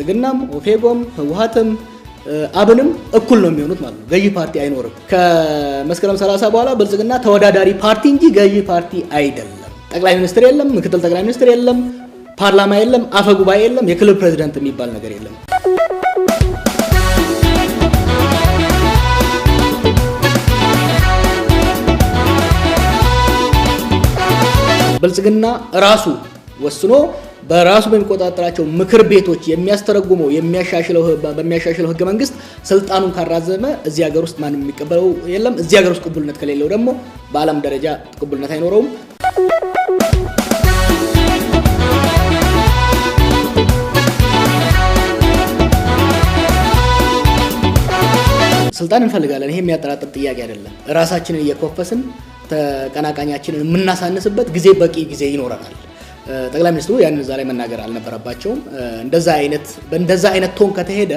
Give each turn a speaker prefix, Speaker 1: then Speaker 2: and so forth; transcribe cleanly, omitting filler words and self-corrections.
Speaker 1: ብልጽግናም ኦፌጎም ህወሓትም አብንም እኩል ነው የሚሆኑት ማለት ነው ገዢ ፓርቲ አይኖርም ከመስከረም 30 በኋላ ብልጽግና ተወዳዳሪ ፓርቲ እንጂ ገዢ ፓርቲ አይደለም ጠቅላይ ሚኒስትር የለም ምክትል ጠቅላይ ሚኒስትር የለም ፓርላማ የለም አፈ ጉባኤ የለም የክልል ፕሬዝዳንት የሚባል ነገር የለም ብልጽግና ራሱ ወስኖ በራሱ በሚቆጣጠራቸው ምክር ቤቶች የሚያስተረጉመው በሚያሻሽለው ህገ መንግስት ስልጣኑን ካራዘመ እዚህ ሀገር ውስጥ ማንም የሚቀበለው የለም እዚህ ሀገር ውስጥ ቅቡልነት ከሌለው ደግሞ በአለም ደረጃ ቅቡልነት አይኖረውም ስልጣን እንፈልጋለን ይሄ የሚያጠራጥር ጥያቄ አይደለም ራሳችንን እየኮፈስን ተቀናቃኛችንን የምናሳንስበት ጊዜ በቂ ጊዜ ይኖረናል ጠቅላይ ሚኒስትሩ ያንን ዛሬ መናገር አልነበረባቸውም እንደዛ አይነት ቶን ከተሄደ